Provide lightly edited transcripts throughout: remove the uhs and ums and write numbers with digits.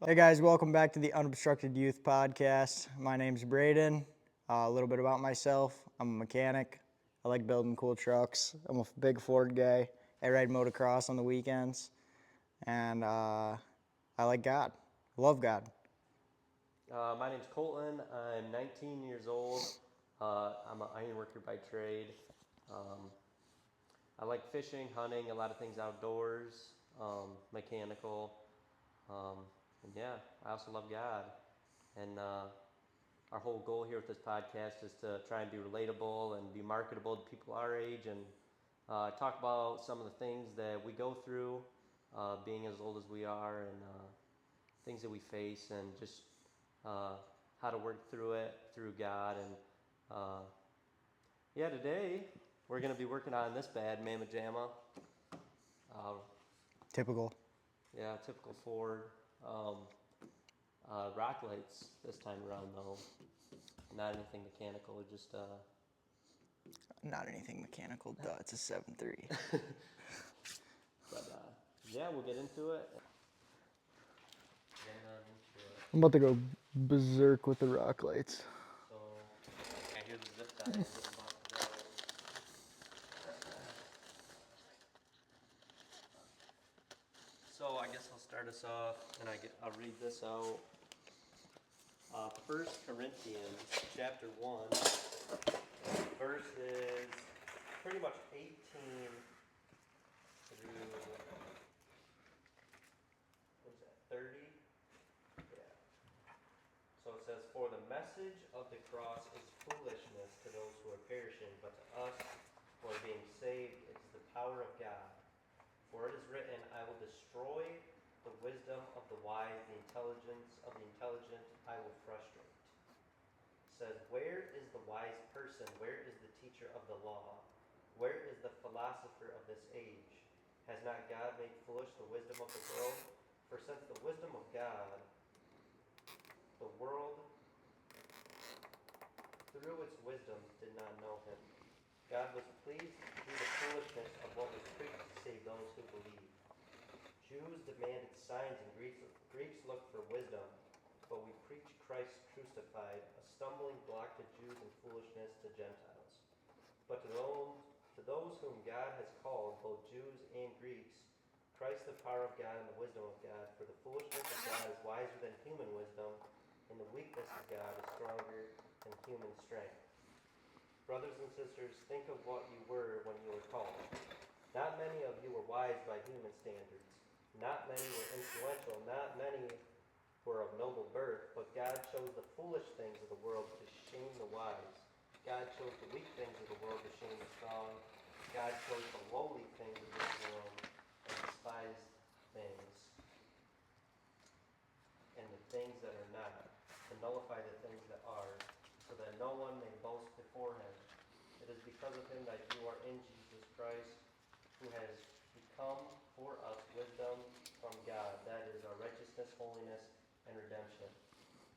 Hey guys, welcome back to the Unobstructed Youth Podcast. My name's Brayden. A little bit about myself. I'm a mechanic. I like building cool trucks. I'm a big Ford guy. I ride motocross on the weekends. And I like God. I love God. My name's Colton. I'm 19 years old. I'm an iron worker by trade. Um, I like fishing, hunting, a lot of things outdoors, mechanical. And yeah, I also love God. And our whole goal here with this podcast is to try and be relatable and be marketable to people our age and talk about some of the things that we go through, being as old as we are, and things that we face, and just uh, how to work through it through God. And uh, yeah, today we're going to be working on this bad Mama Jamma. Uh, Typical. yeah, typical Ford. Um, rock lights this time around, though. Not anything mechanical, just. Not anything mechanical. Duh, it's a 7.3. But yeah, we'll get into it. Get on into it. I'm about to go berserk with the rock lights. So, I hear the zip tie is about to go. So I guess I'll start us off, and I'll read this out. 1 Corinthians chapter 1, verses pretty much 18 through, what is that, 30? Yeah. So it says, "For the message of the cross is foolishness to those who are perishing, but to us who are being saved, it is the power of God. For it is written, I will destroy the wisdom of the wise, the intelligence of the intelligent I will frustrate." It says, "Where is the wise person? Where is the teacher of the law? Where is the philosopher of this age? Has not God made foolish the wisdom of the world? For since the wisdom of God, the world through its wisdom did not know him. God was pleased through the foolishness of what was preached to save those who believe. Jews demanded signs and Greeks looked for wisdom, but we preach Christ crucified, a stumbling block to Jews and foolishness to Gentiles. But to those whom God has called, both Jews and Greeks, Christ the power of God and the wisdom of God. For the foolishness of God is wiser than human wisdom, and the weakness of God is stronger than human strength. Brothers and sisters, think of what you were when you were called. Not many of you were wise by human standards. Not many were influential. Not many were of noble birth. But God chose the foolish things of the world to shame the wise. God chose the weak things of the world to shame the strong. God chose the lowly things of this world and despised things and the things that are not, to nullify the things that are, so that no one may boast before him. It is because of him that you are in Jesus Christ, who has become for us wisdom from God. That is our righteousness, holiness, and redemption.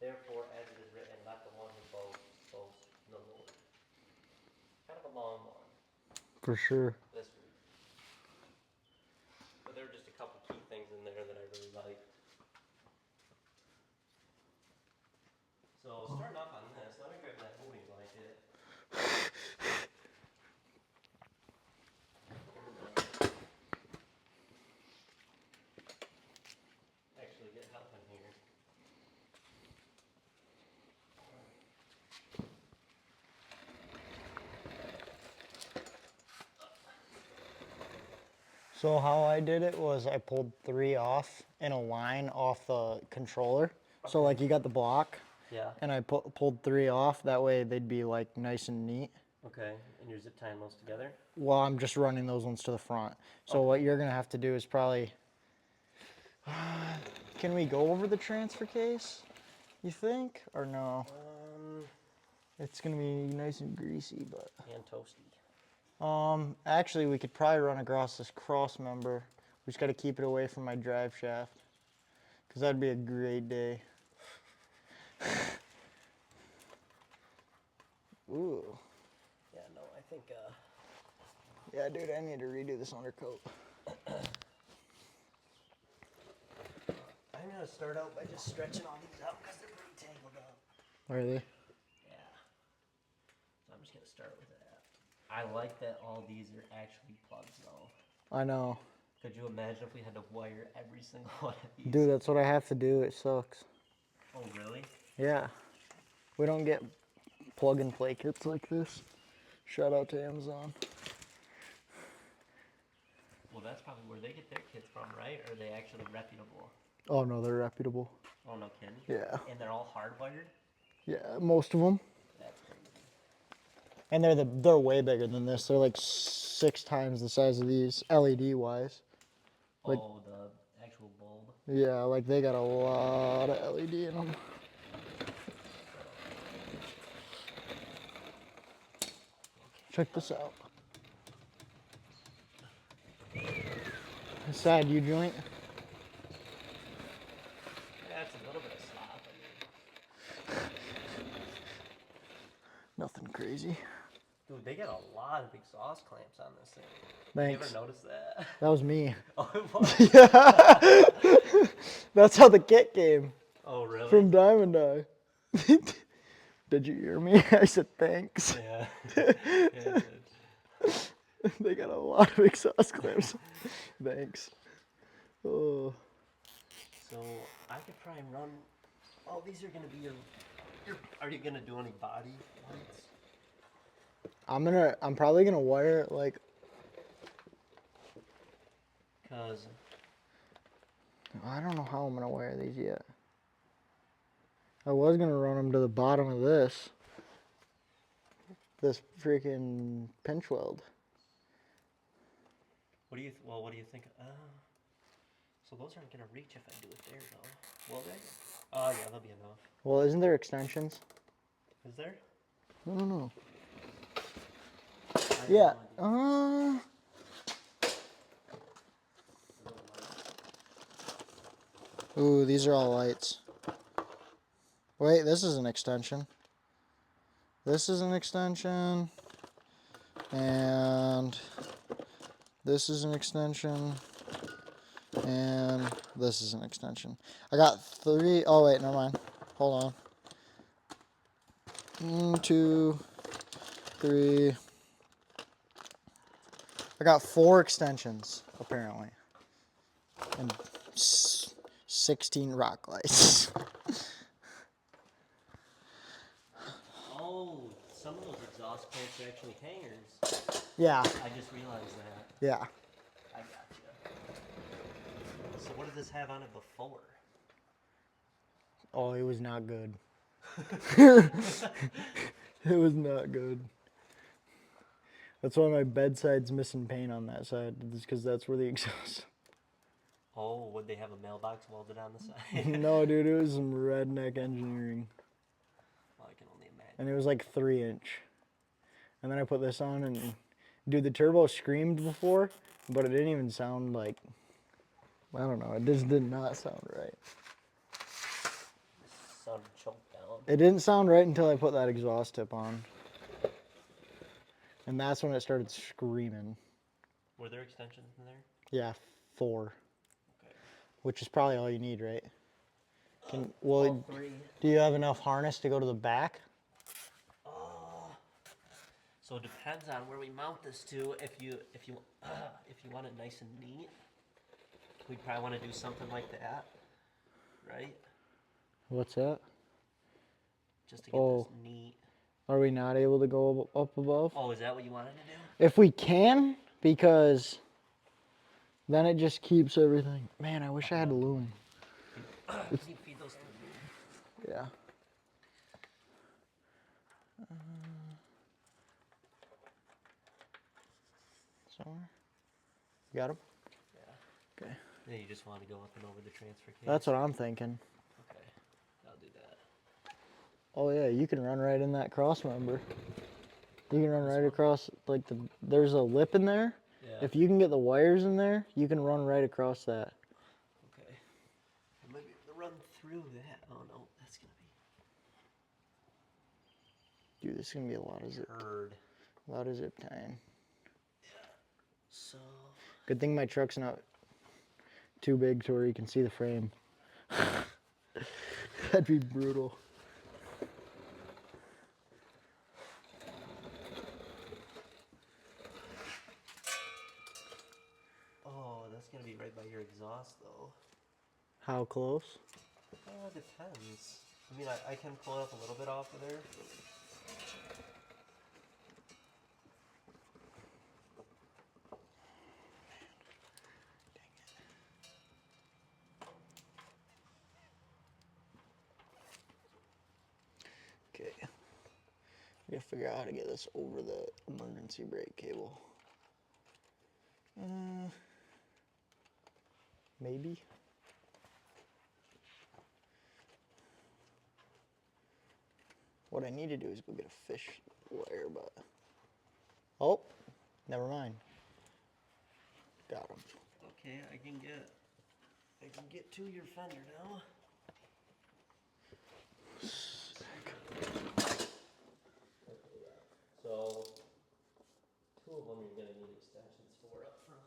Therefore, as it is written, let the one who boasts boast in the Lord." Kind of a long one For sure. this week. But there were just a couple key things in there that I really liked. So starting off on this, let me grab that moving blanket. Actually get help in here. So how I did it was I pulled 3 off in a line off the controller. So like you got the block, Yeah. and I pulled 3 off. That way they'd be like nice and neat. Okay, and you're zip tying those together? Well, I'm just running those ones to the front. So what you're gonna have to do is probably, can we go over the transfer case, you think, or no? It's gonna be nice and greasy, but. And toasty. Actually, we could probably run across this cross member. We just got to keep it away from my drive shaft, because that'd be a great day. Ooh. Yeah, no, I think, Yeah, dude, I need to redo this undercoat. I I'm gonna start out by just stretching all these out because they're pretty tangled up. Are they? Yeah. So I'm just gonna start with that. I like that all these are actually plugs though. I know. Could you imagine if we had to wire every single one of these? Dude, that's what I have to do. It sucks. Oh, really? Yeah. We don't get plug and play kits like this. Shout out to Amazon. Well, that's probably where they get their kits from, right? Or are they actually reputable? Oh no, they're reputable. Oh, no kidding? Yeah. And they're all hardwired? Yeah, most of them. That's crazy. And they're way bigger than this. They're like 6 times the size of these, LED wise. Like, oh, the actual bulb. Yeah, like they got a lot of LED in them. Check this out. Side U joint. Yeah, it's a little bit of slop. Nothing crazy. Dude, they got a lot of exhaust clamps on this thing. Thanks. You ever notice that? That was me. Oh, it was? Yeah. That's how the kit came. Oh, really? From Diamond Eye. Did you hear me? I said thanks. Yeah. Yeah, it did. They got a lot of exhaust clamps. Thanks. Oh. So, I could try and run... Oh, these are going to be your... Are you going to do any body lights? I'm probably gonna wire it like... Cause... I don't know how I'm gonna wire these yet. I was gonna run them to the bottom of this freaking pinch weld. What do you think? So those aren't gonna reach if I do it there, though. Will they? Oh, yeah, they'll be enough. Well, isn't there extensions? Is there? No. I have Yeah. no idea. Ooh, these are all lights. Wait, this is an extension. This is an extension. And this is an extension. And this is an extension. I got 3. Oh, wait, never mind. Hold on. 1, 2, 3. I got 4 extensions, apparently. And 16 rock lights. Oh, some of those exhaust clamps are actually hangers. Yeah, I just realized that. yeah. I got you. So what did this have on it before? Oh, it was not good. It was not good. That's why my bedside's missing paint on that side, because that's where the exhaust. Oh, would they have a mailbox welded on the side? No, dude, it was some redneck engineering. Well, I can only imagine. And it was like 3-inch. And then I put this on, and dude, the turbo screamed before, but it didn't even sound like, I don't know, it just did not sound right. It sounded choked down. It didn't sound right until I put that exhaust tip on. And that's when it started screaming. Were there extensions in there? Yeah, 4. Okay. Which is probably all you need, right? All 3. Do you have enough harness to go to the back? So it depends on where we mount this to. If you want it nice and neat, we'd probably want to do something like that, right? What's that? Just to get this neat. Are we not able to go up above? Oh, is that what you wanted to do? If we can, because then it just keeps everything. Man, I wish I had a loom. Can you feed those to me? Yeah. Somewhere? You got them? Yeah. Okay. Then you just want to go up and over the transfer case? That's what I'm thinking. Okay. I'll do that. Oh yeah, you can run right in that cross member. You can run right across, like there's a lip in there. Yeah. If you can get the wires in there, you can run right across that. Okay. I might be able to run through that. Oh no, that's gonna be Dude, this is gonna be a lot of zip. hard. A lot of zip tying. So Good thing my truck's not too big to where you can see the frame. That'd be brutal. Oh, that's gonna be right by your exhaust though. How close? Depends. I mean, I can pull up a little bit off of there. Okay. I gotta figure out how to get this over the emergency brake cable. Maybe. What I need to do is go get a fish wire, but oh, never mind. Got him. Okay, I can get to your fender now. So, two of them you're gonna need extensions for up front.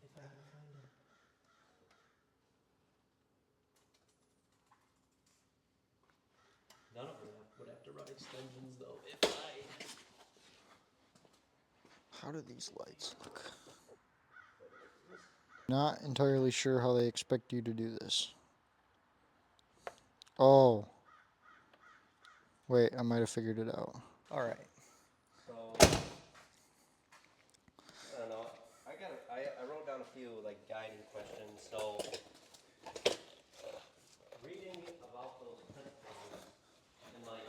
If I can find them. None of them would have to run extensions though. How do these lights look? Not entirely sure how they expect you to do this. Oh. Wait, I might have figured it out. All right. So, I don't know. I wrote down a few like guiding questions. So, reading about those principles and like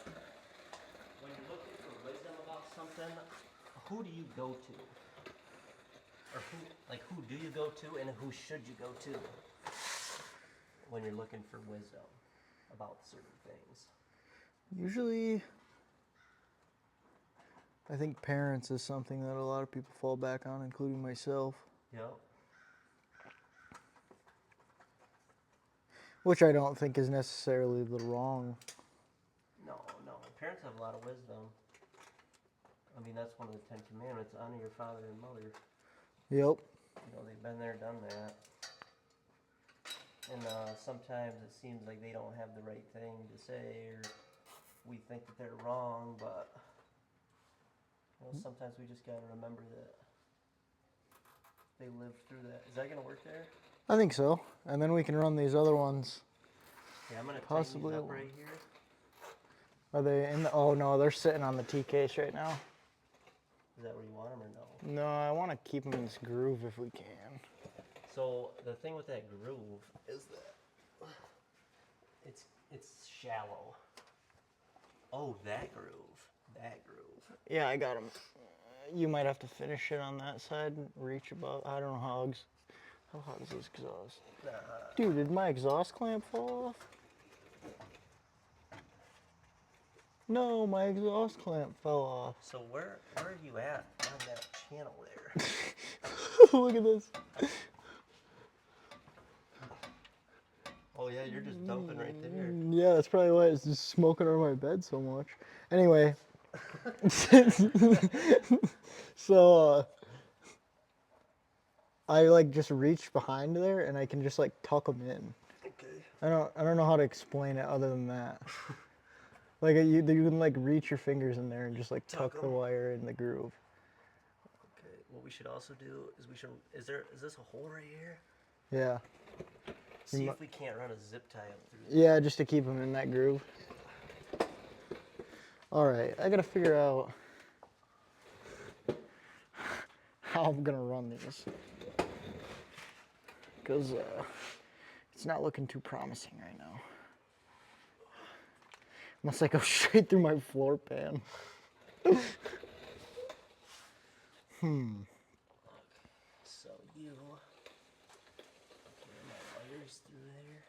when you're looking for wisdom about something, who do you go to? Or who do you go to and who should you go to when you're looking for wisdom about certain things? Usually, I think parents is something that a lot of people fall back on, including myself. Yep. Which I don't think is necessarily the wrong. No. Parents have a lot of wisdom. I mean, that's one of the 10 Commandments. Honor your father and mother. Yep. You know, they've been there, done that. And sometimes it seems like they don't have the right thing to say, or we think that they're wrong, but you know, sometimes we just gotta remember that they lived through that. Is that gonna work there? I think so. And then we can run these other ones. Yeah, I'm gonna Possibly tighten these up right here. Are they in the, oh no, they're sitting on the T case right now. Is that where you want them or no? No, I want to keep them in this groove if we can. So the thing with that groove is that it's shallow. Oh, that groove. Yeah, I got them. You might have to finish it on that side and reach above. I don't know how hot is this exhaust? Dude, did my exhaust clamp fall off? No, my exhaust clamp fell off. So where are you at on that channel there? Look at this. Oh yeah, you're just dumping right there. Yeah, that's probably why it's just smoking on my bed so much. Anyway. So, I like just reach behind there and I can just like tuck them in. Okay. I don't know how to explain it other than that. Like you can like reach your fingers in there and just like tuck the 'em. wire in the groove. Okay. What we should also do is is this a hole right here? Yeah. See if we can't run a zip tie up through. Yeah, just to keep them in that groove. All right, I gotta figure out how I'm gonna run these, because it's not looking too promising right now. Unless I go straight through my floor pan. So you. Okay, my wires through there.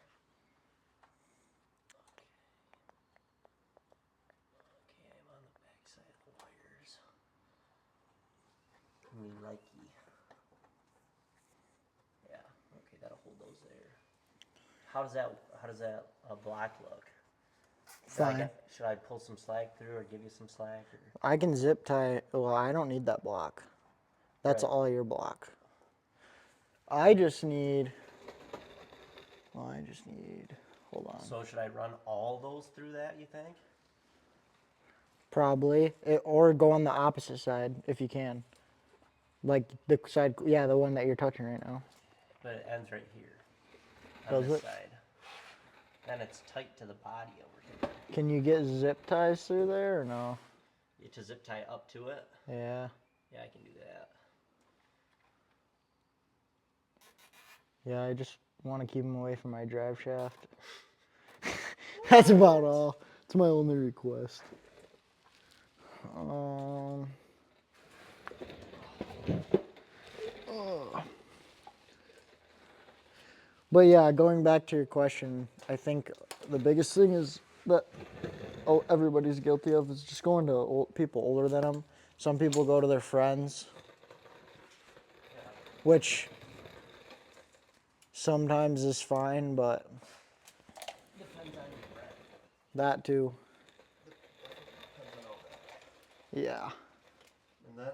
Okay, I'm on the back side of the wires. Me likey. Yeah. Okay, that'll hold those there. How does that block look? Fine. Should I pull some slack through or give you some slack? Or? I can zip tie. Well, I don't need that block. That's Right. all your block. I just need just need, hold on. So should I run all those through that, you think? Probably. Or go on the opposite side if you can. Like the side, yeah, the one that you're touching right now. But it ends right here. On Does this it? side. Then it's tight to the body over here. Can you get zip ties through there or no? To zip tie up to it? Yeah. Yeah, I can do that. Yeah, I just want to keep them away from my drive shaft. That's about all. It's my only request. Oh. But yeah, going back to your question, I think the biggest thing is that everybody's guilty of is just going to people older than them. Some people go to their friends, which sometimes is fine, but Depends on your friend. that too. Depends on all that. Yeah. And then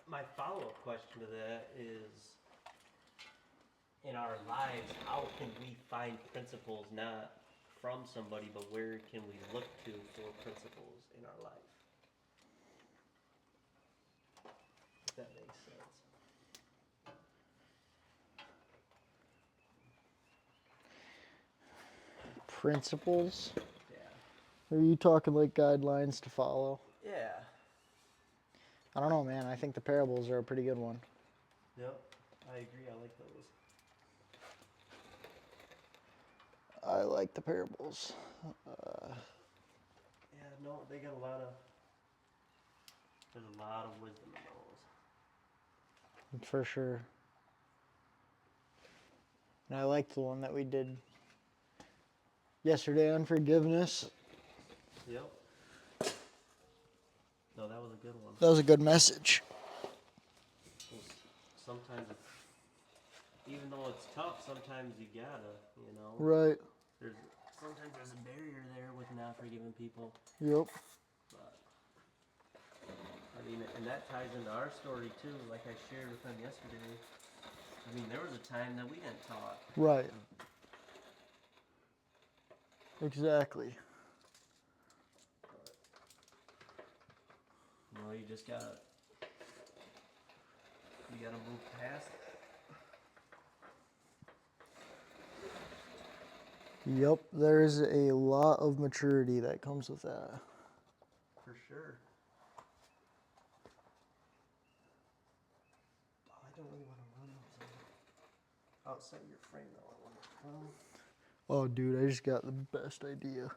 my follow-up question to that is, in our lives, how can we find principles not from somebody, but where can we look to for principles in our life? If that makes sense. Principles? Yeah. Are you talking like guidelines to follow? Yeah. I don't know, man. I think the parables are a pretty good one. Yep. I agree. I like those. I like the parables. Yeah, no, they got a lot of. There's a lot of wisdom in those. For sure. And I like the one that we did yesterday on forgiveness. Yep. No, that was a good one. That was a good message. Sometimes it's, even though it's tough, sometimes you gotta, you know. Right. Sometimes there's a barrier there with not forgiving people. Yep. But I mean, and that ties into our story too. Like I shared with them yesterday. I mean, there was a time that we didn't talk. Right. Exactly. You know, you just gotta move past it. Yep. There's a lot of maturity that comes with that. For sure. Oh, I don't really want to run those outside your frame though. Oh, dude, I just got the best idea.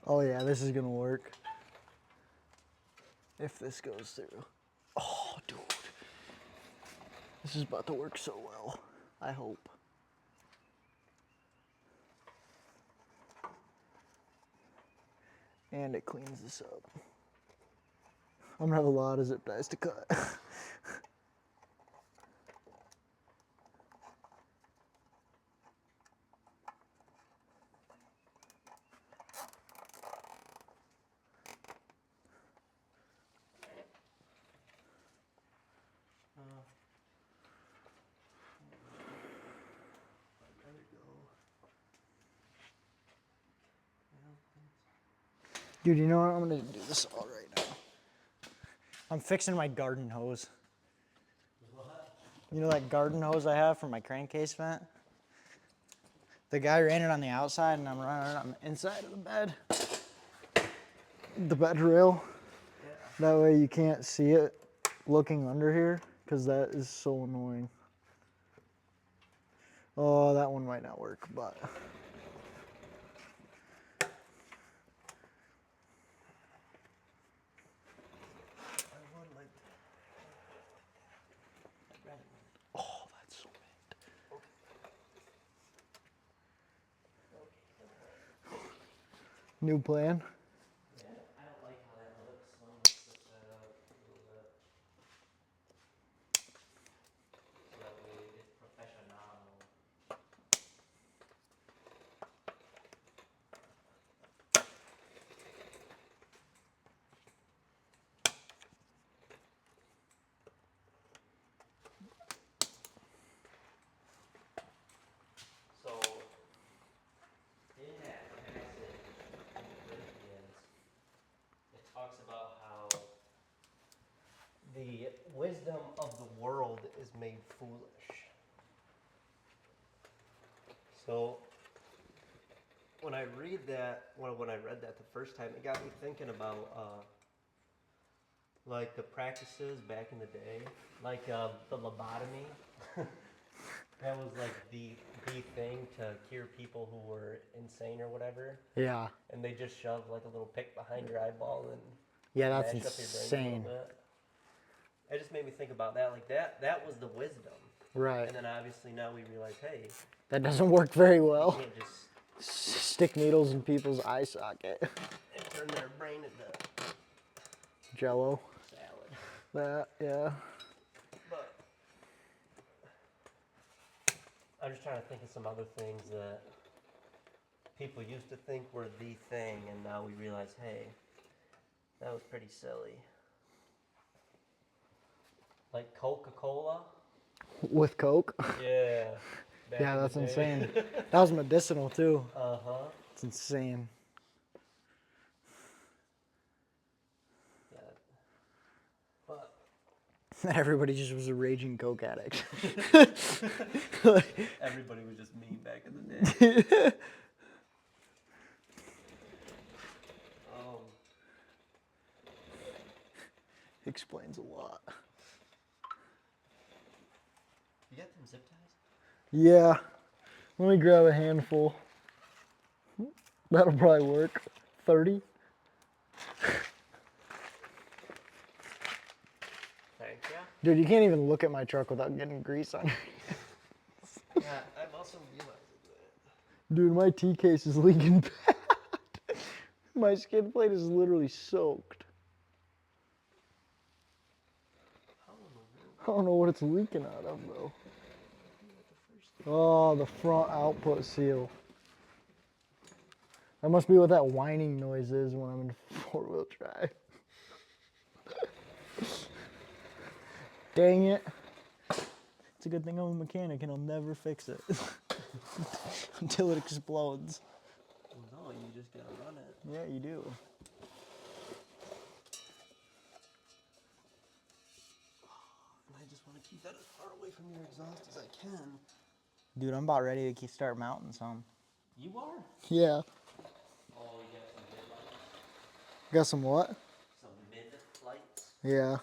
Oh, yeah, this is going to work. If this goes through. Oh, dude. This is about to work so well. I hope. And it cleans this up. I'm going to have a lot of zip ties to cut. Dude, you know what? I'm going to do this all right now. I'm fixing my garden hose. What? You know that garden hose I have for my crankcase vent? The guy ran it on the outside and I'm running it on the inside of the bed. The bed rail. Yeah. That way you can't see it looking under here because that is so annoying. Oh, that one might not work, but. I would like to. Oh, that's so mint. New plan? Yeah, I don't like how that looks. So I'm gonna switch that out a little bit. So that way it's professional. So wisdom of the world is made foolish. So when I read that, when I read that the first time, it got me thinking about like the practices back in the day, like the lobotomy. That was like the thing to cure people who were insane or whatever. Yeah. And they just shove like a little pick behind your eyeball and Yeah, that's mash up your brain a insane. little bit. It just made me think about that. Like that was the wisdom. Right. And then obviously now we realize, hey, That doesn't work very you well. can't just Stick needles in people's eye socket. and turn their brain into Jello. salad. That, yeah. But I'm just trying to think of some other things that people used to think were the thing, and now we realize, hey, that was pretty silly. Like Coca-Cola. With Coke. Yeah. Back Yeah, in the that's day. insane. That was medicinal too. Uh-huh. It's insane. Yeah. But Everybody just was a raging Coke addict. everybody was just mean back in the day. Explains a lot. You got them zip ties? Yeah. Let me grab a handful. That'll probably work. 30. Thank you. Dude, you can't even look at my truck without getting grease on your. Yeah, I also realized that. Dude, my T case is leaking bad. My skid plate is literally soaked. I don't know what it's leaking out of though. Oh, the front output seal. That must be what that whining noise is when I'm in four-wheel drive. Dang it. It's a good thing I'm a mechanic and I'll never fix it. Until it explodes. No, you just gotta run it. Yeah, you do. And I just want to keep that as far away from your exhaust as I can. Dude, I'm about ready to start mounting some. You are? Yeah. Oh, you got some mid-lights? Got some what? Some mid-lights? Yeah.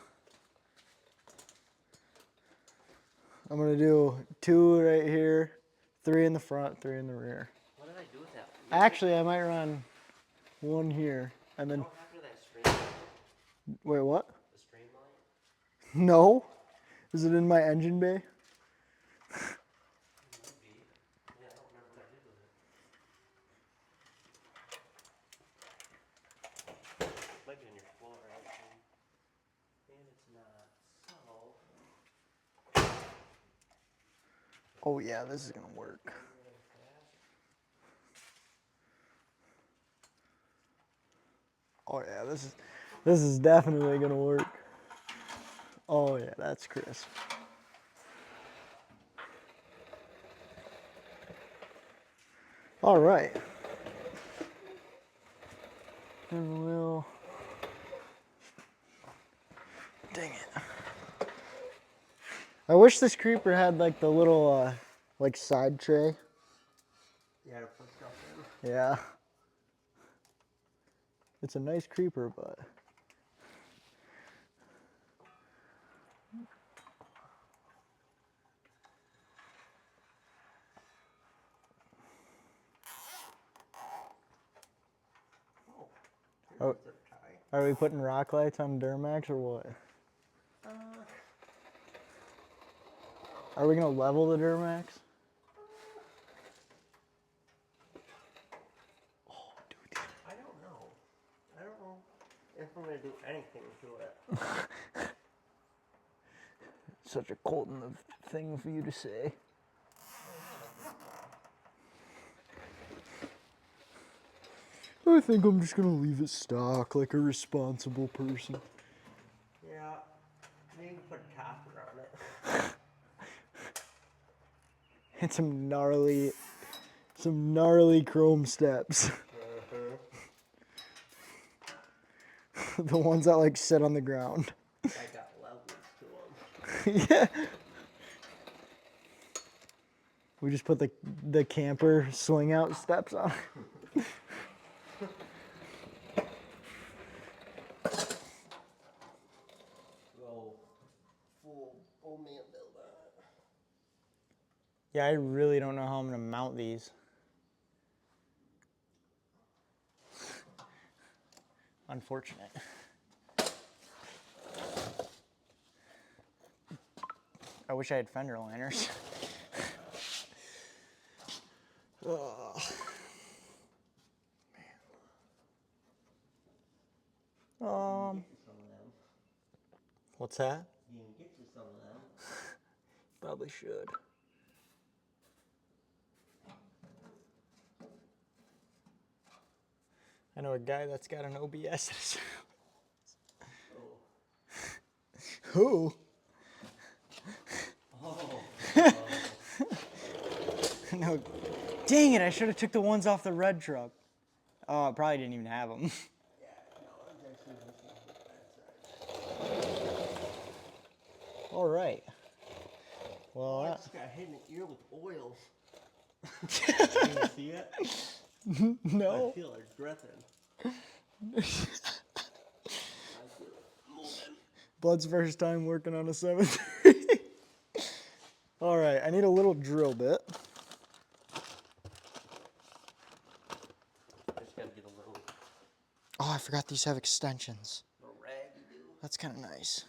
I'm gonna do 2 right here, 3 in the front, 3 in the rear. What did I do with that? Actually, I might run 1 here and then. What happened to that stream light? Wait, what? The stream light? No. Is it in my engine bay? Maybe. Yeah, I don't remember what I did with it. Might be on your floor, actually. And it's not. So. Oh yeah, this is gonna work. Oh yeah, this is definitely gonna work. Oh yeah, that's crisp. All right. And we'll. Dang it. I wish this creeper had like the little like side tray. Yeah, to put stuff in. Yeah. It's a nice creeper, but. Oh, Oh. Are we putting rock lights on Duramax or what? Are we gonna level the Duramax? Oh, dude. I don't know. I don't know if I'm gonna do anything to it. Such a Colton of thing for you to say. I think I'm just gonna leave it stock like a responsible person. Yeah, maybe put a topper on it. And some gnarly chrome steps. The ones that like sit on the ground. I got levels to them. Yeah. We just put the camper swing out steps on. Go full old man build on it. Yeah, I really don't know how I'm gonna mount these. Unfortunate. I wish I had fender liners. Oh, man. Some of them. What's that? You can get you some of them. Probably should. I know a guy that's got an OBS. Oh. Who? Oh. No. Dang it! I should have took the ones off the red truck. Oh, I probably didn't even have them. Yeah, no, I'm actually looking at that side. All right. Well, I just got hit in the ear with oil. Can you see it? no. I feel it dripping. I feel it moving. Blood's first time working on a 7-3. All right, I need a little drill bit. Just gotta get a little Oh, I forgot these have extensions. rag you do. That's kind of nice.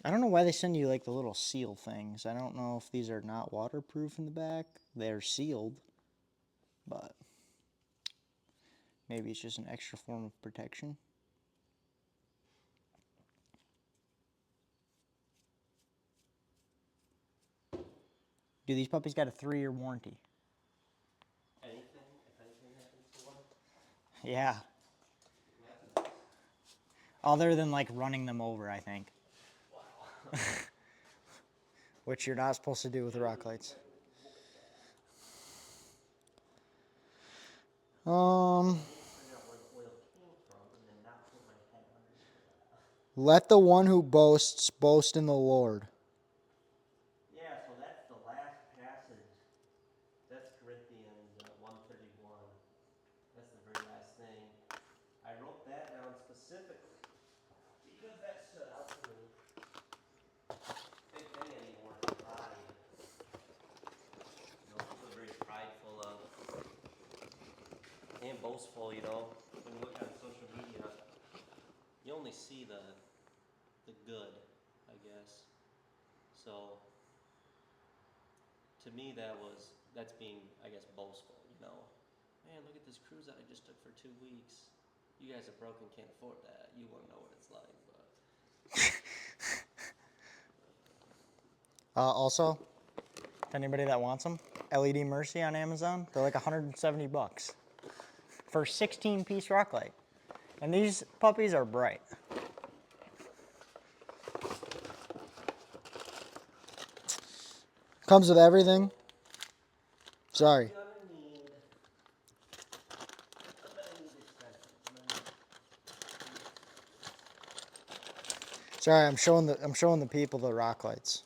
I don't know why they send you like the little seal things. I don't know if these are not waterproof in the back. They're sealed, but maybe it's just an extra form of protection. Dude, these puppies got a 3-year warranty. Anything, if anything happens to one? Yeah. Other than like running them over, I think. Wow. Which you're not supposed to do with rock lights. Figure out where the oil came from and then not put my head underneath that. Let the one who boasts boast in the Lord. Yeah, so that's the last passage. That's Corinthians 1:31. That's the very last thing. I wrote that down specifically because that stood out to me. Big thing anymore is pride. You know, people are very prideful and boastful, you know. When you look on social media, you only see the good, I guess. So to me that's being, I guess, boastful, you know. Man, look at this cruise that I just took for 2 weeks. You guys are broke and can't afford that. You won't know what it's like, but Also, anybody that wants them, LED Mercy on Amazon, they're like $170 for a 16-piece rock light. And these puppies are bright. Comes with everything. Sorry. you're gonna need extensions. Sorry, I'm showing the people the rock lights.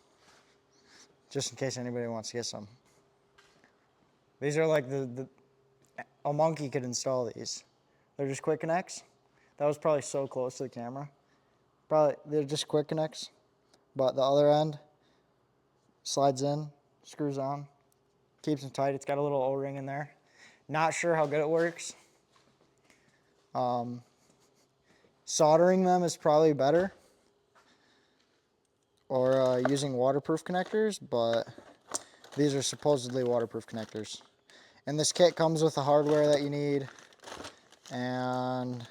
Just in case anybody wants to get some. These are like a monkey could install these. They're just quick connects. That was probably so close to the camera. Probably they're just quick connects, but the other end slides in, screws on, keeps them tight. It's got a little O-ring in there. Not sure how good it works. Soldering them is probably better, or using waterproof connectors, but these are supposedly waterproof connectors. And this kit comes with the hardware that you need, and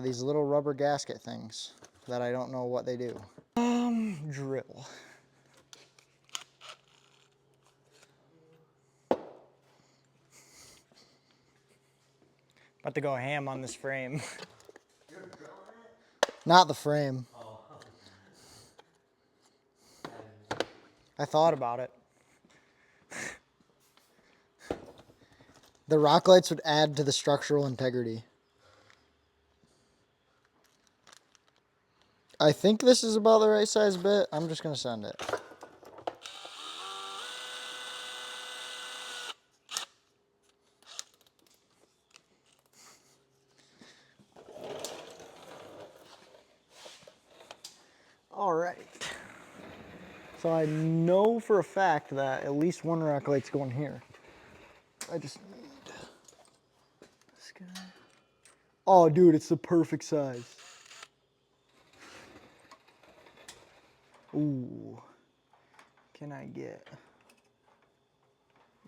these little rubber gasket things that I don't know what they do. Drill. About to go ham on this frame. You're drilling it? Not the frame. Oh. I thought about it. The rock lights would add to the structural integrity. I think this is about the right size bit. I'm just going to send it. All right. So I know for a fact that at least one rack light's going here. I just need this guy. Oh, dude, it's the perfect size. Ooh. Can I get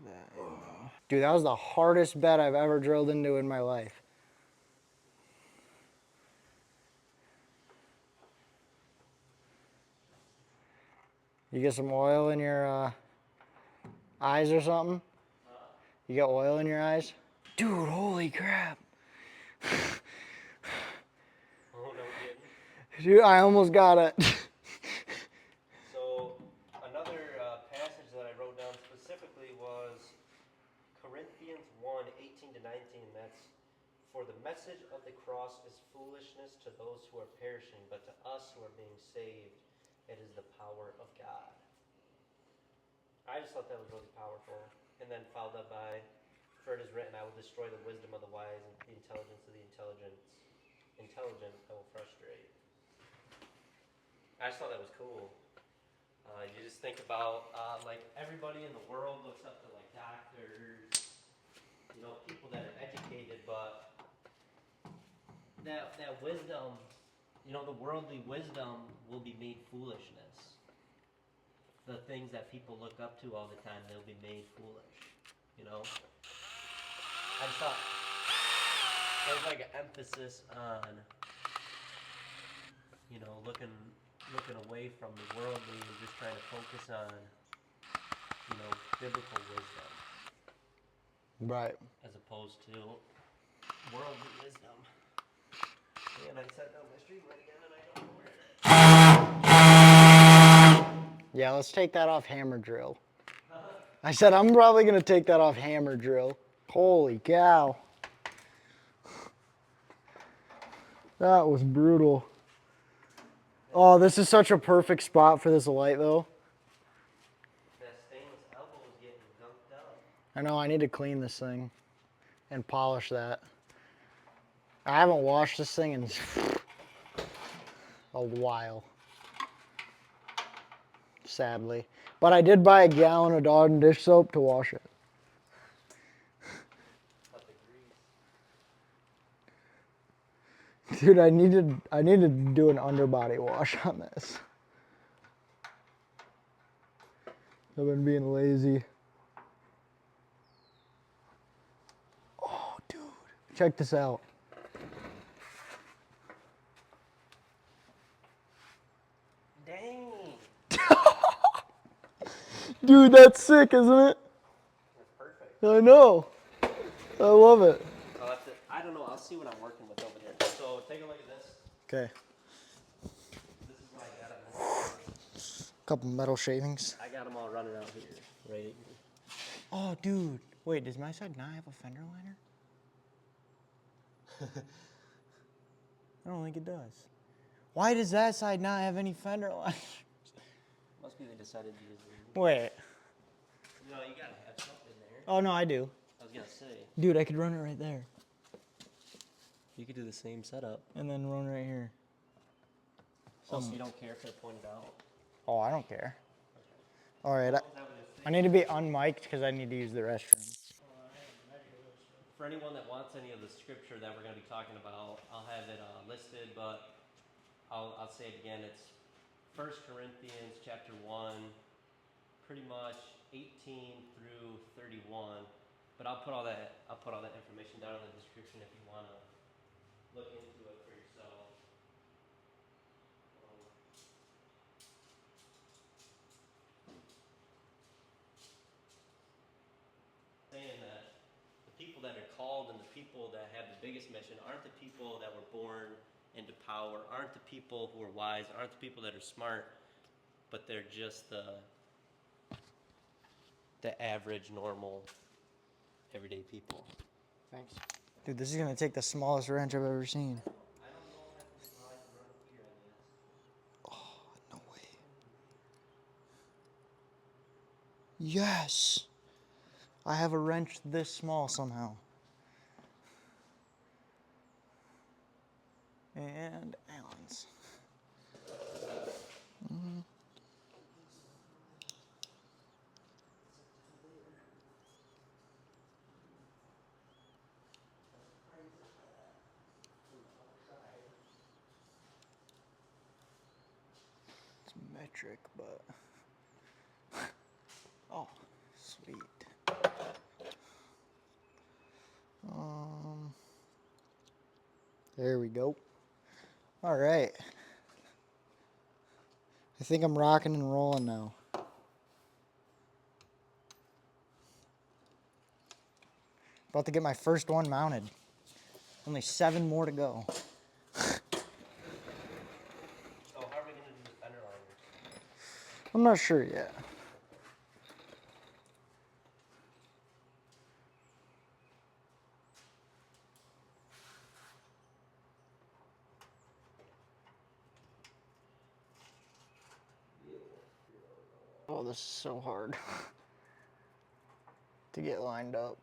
that? Dude, that was the hardest bed I've ever drilled into in my life. You get some oil in your eyes or something? You got oil in your eyes? Dude, holy crap. Oh, no kidding. Dude, I almost got it. So, another passage that I wrote down specifically was Corinthians 1:18 to 19, and that's, "For the message of the cross is foolishness to those who are perishing, but to us who are being saved, it is the power of God." I just thought that was really powerful. And then followed up by, "For it is written, I will destroy the wisdom of the wise, and the intelligence of the intelligent I will frustrate." I just thought that was cool. You just think about like everybody in the world looks up to like doctors, people that are educated, but that wisdom, the worldly wisdom will be made foolishness. The things that people look up to all the time, they'll be made foolish. I just thought there's like an emphasis on looking away from the worldly and just trying to focus on biblical wisdom Right. as opposed to worldly wisdom. And I set down my street light again, and I don't know where it is. Yeah, let's take that off hammer drill. I said I'm probably going to take that off hammer drill. Holy cow. That was brutal. Oh, this is such a perfect spot for this light, though. That stainless elbow is getting gunked up. I know, I need to clean this thing and polish that. I haven't washed this thing in a while, sadly. But I did buy a gallon of Dawn dish soap to wash it. Cut the grease. Dude, I need to do an underbody wash on this. I've been being lazy. Oh, dude. Check this out. Dang. Dude, that's sick, isn't it? That's perfect. I know. I love it. I don't know. I'll see what I'm working with over there. So take a look at this. Okay. This is what I got them. Couple metal shavings. I got them all running out here. Right. Oh, dude. Wait, does my side not have a fender liner? I don't think it does. Why does that side not have any fender liners? Must be they decided to use it. Wait. No, you gotta have something there. Oh, no, I do. I was gonna say. Dude, I could run it right there. You could do the same setup. And then run right here. So you don't care if they're pointed out? Oh, I don't care. All right. I need to be unmiked because I need to use the restroom. For anyone that wants any of the scripture that we're going to be talking about, I'll have it listed, but I'll say it again. It's 1 Corinthians chapter 1, pretty much 18 through 31. But I'll put all that information down in the description if you want to look into it for yourself. Saying that the people that are called and the people that have the biggest mission aren't the people that were born into power, aren't the people who are wise, aren't the people that are smart, but they're just the average, normal, everyday people. Thanks. Dude, this is going to take the smallest wrench I've ever seen. I don't know how I can run it here, I guess. Yes. I have a wrench this small somehow. And Allen's. It's metric, but oh, sweet. There we go. All right. I think I'm rocking and rolling now. About to get my first one mounted. Only 7 more to go. So how are we gonna do the fender liners? I'm not sure yet. Oh, this is so hard to get lined up.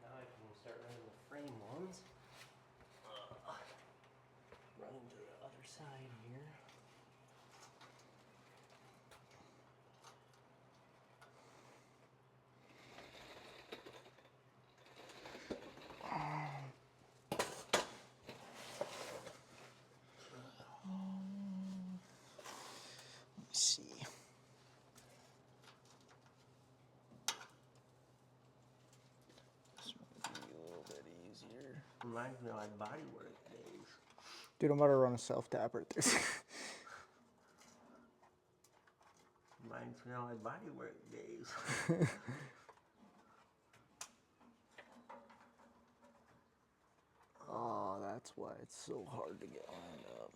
Now I can start running the frame ones. Running to the other side here. Let's see. This might be a little bit easier. Reminds me of like body work days. Dude, I'm about to run a self-tapper at this. Reminds me of like body work days. Oh, that's why it's so hard to get lined up.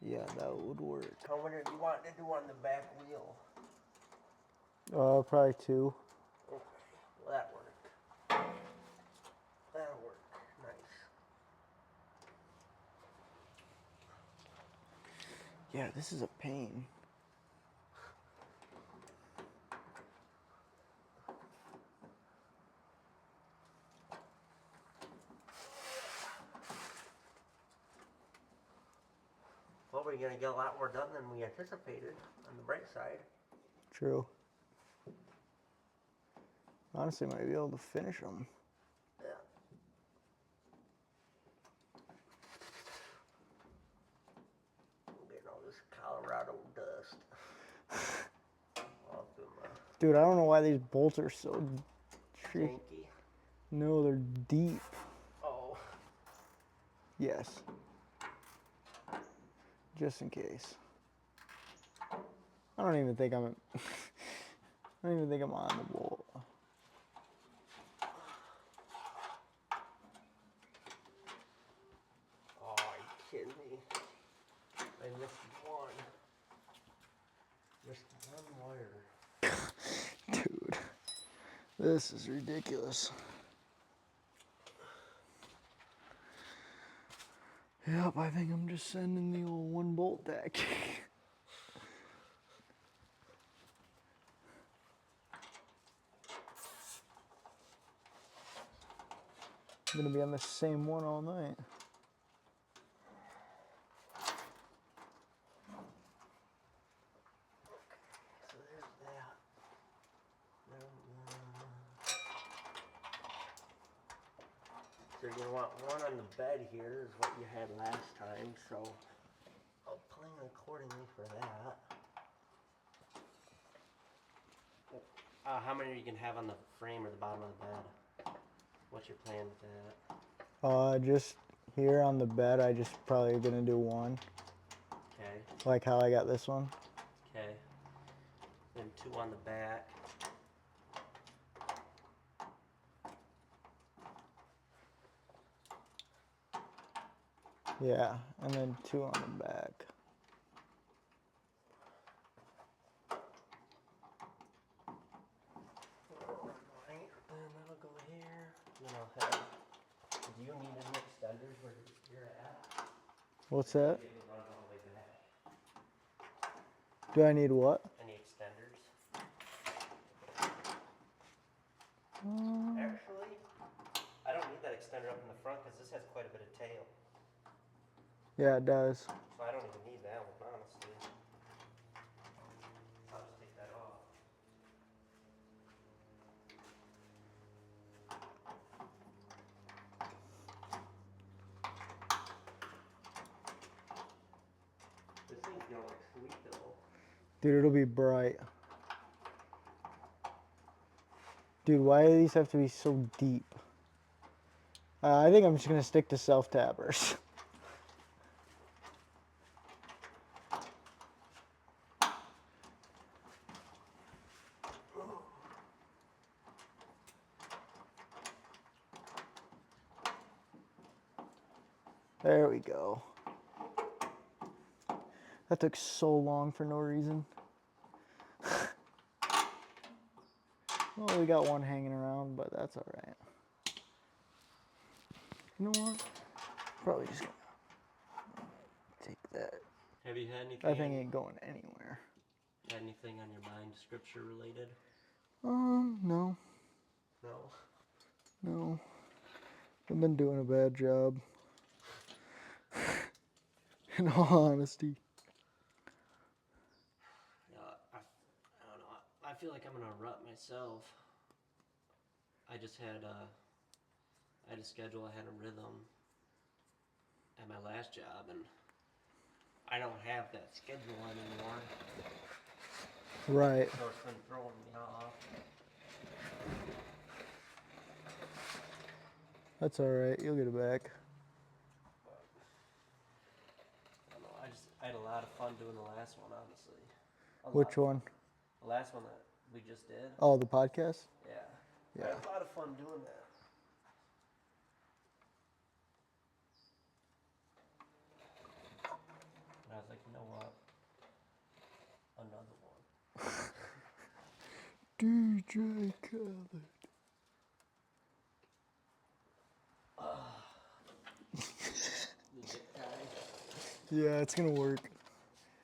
Yeah, that would work. How many do you want to do on the back wheel? Probably 2. Okay, well that worked. That'll work. Nice. Yeah, this is a pain. Well, we're gonna get a lot more done than we anticipated on the bright side. True. Honestly, might be able to finish them. Yeah. I'm getting all this Colorado dust. Off of my Dude, I don't know why these bolts are so tricky. janky. No, they're deep. Oh. Yes. Just in case. I don't even think I'm I don't even think I'm on the bolt. Oh, are you kidding me? I missed one. Missed one wire. Dude, this is ridiculous. Yep, I think I'm just sending the old 1 bolt deck. I'm gonna be on the same one all night. So there's that. So you're gonna want one on the bed here, is what you had last time. So I'll plan accordingly for that. How many are you gonna have on the frame or the bottom of the bed? What's your plan with that? Just here on the bed, I just probably gonna do 1. Okay. Like how I got this one. Okay. Then 2 on the back. Yeah, and then 2 on the back. And that'll go here. And then I'll have. Do you need any extenders where you're at? What's that? Get me run all the way back. Do I need what? Any extenders? Um, Actually, I don't need that extender up in the front because this has quite a bit of tail. yeah, it does. So I don't even need that one, honestly. I'll just take that off. This thing's gonna look sweet though. Dude, it'll be bright. Dude, why do these have to be so deep? I think I'm just gonna stick to self-tappers. There we go. That took so long for no reason. Well, we got one hanging around, but that's all right. You know what? Probably just gonna take that. Have you had anything? That thing ain't going anywhere. Had anything on your mind, scripture related? No. No. No. I've been doing a bad job. In all honesty. I don't know. I feel like I'm in a rut myself. I just had I had a schedule, I had a rhythm at my last job, and I don't have that schedule anymore. Right. So it's been throwing me off. That's all right. You'll get it back. I don't know. I had a lot of fun doing the last one, honestly. Which one? The last one that we just did. Oh, the podcast? Yeah. Yeah. I had a lot of fun doing that. And I was like, you know what? Another one. DJ Khaled. Yeah, it's gonna work.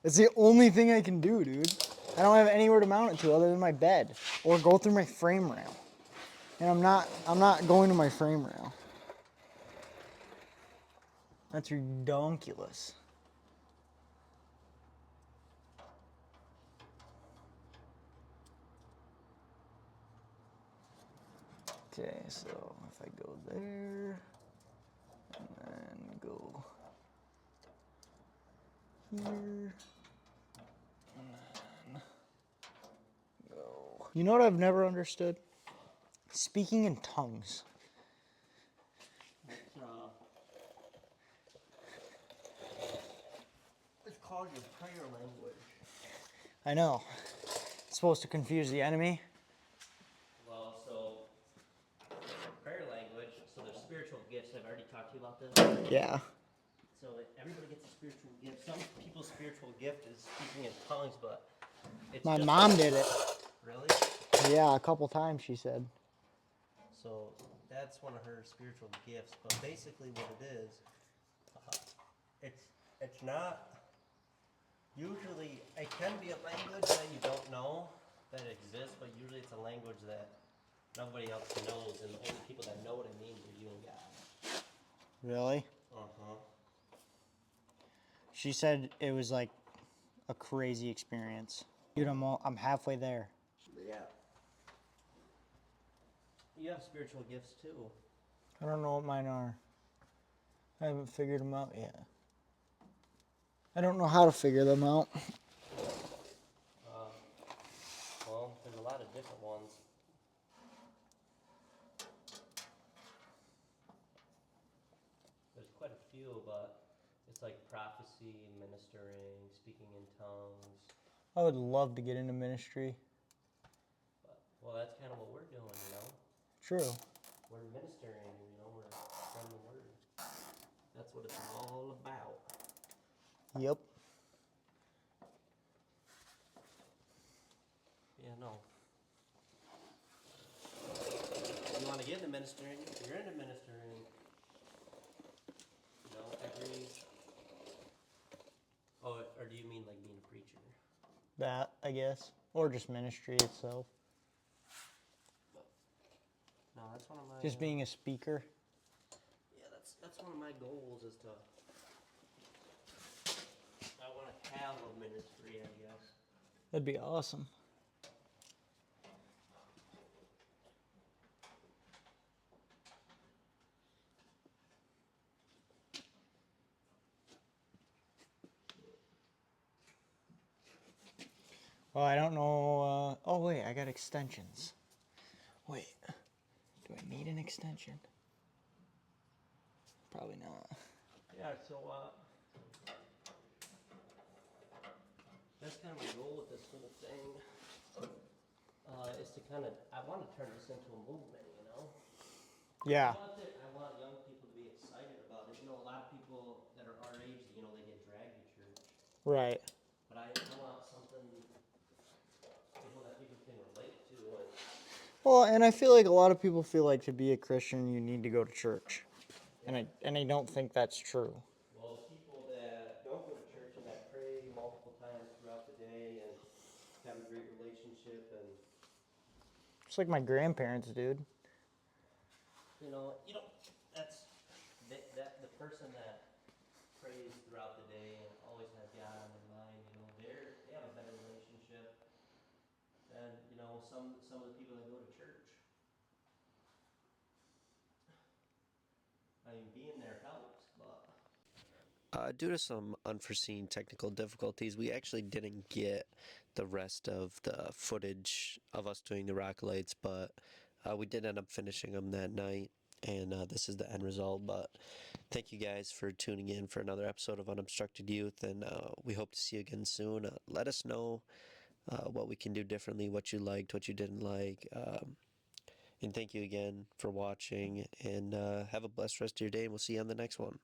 It's the only thing I can do, dude. I don't have anywhere to mount it to other than my bed or go through my frame rail. And I'm not going to my frame rail. That's redonkulous. Okay, so if I go there and then go here and then go. You know what I've never understood? Speaking in tongues. It's called your prayer language. I know. It's supposed to confuse the enemy. Well, so prayer language, so there's spiritual gifts. I've already talked to you about this. Yeah. So everybody gets a spiritual gift. Some people's spiritual gift is speaking in tongues, but it's My just mom did it. Really? Yeah, a couple times she said. So that's one of her spiritual gifts. But basically, what it is, it's not. Usually, it can be a language that you don't know that it exists, but usually it's a language that nobody else knows, and the only people that know what it means are you and God. Really? Uh-huh. She said it was like a crazy experience. Dude, I'm halfway there. Yeah. You have spiritual gifts too. I don't know what mine are. I haven't figured them out yet. I don't know how to figure them out. Well, there's a lot of different ones. There's quite a few, but it's like prophecy, ministering, speaking in tongues. I would love to get into ministry. But, well, that's kind of what we're doing, you know? True. We're ministering, you know, we're spreading the word. That's what it's all about. Yep. Yeah, no. You want to get into ministering, if you're into ministering, you know, every... Oh, or do you mean like being a preacher? That, I guess. Or just ministry itself. No, that's one of my... Just being a speaker. Yeah, that's one of my goals is to... I want to have a ministry, I guess. That'd be awesome. Well, I don't know. Oh, wait, I got extensions. Wait, do I need an extension? Probably not. Yeah, so, that's kind of my goal with this whole thing, is to kind of, I want to turn this into a movement, you know? Yeah. I want young people to be excited about it. You know, a lot of people that are our age, you know, they get dragged to church. Right. But I want something, people that people can relate to. And Well, and I feel like a lot of people feel like to be a Christian, you need to go to church. yeah. And I don't think that's true. Well, the people that don't go to church and that pray multiple times throughout the day and have a great relationship and, It's like my grandparents, dude. you know, that's, the person that prays throughout the day and always has God on their mind, you know, they have a better relationship than, you know, some of the people that go to church. I mean, being there helps, but... Due to some unforeseen technical difficulties, we actually didn't get the rest of the footage of us doing the rock lights, but we did end up finishing them that night, and this is the end result. But thank you guys for tuning in for another episode of Unobstructed Youth, and we hope to see you again soon. Let us know what we can do differently, what you liked, what you didn't like. And thank you again for watching, and have a blessed rest of your day, and we'll see you on the next one.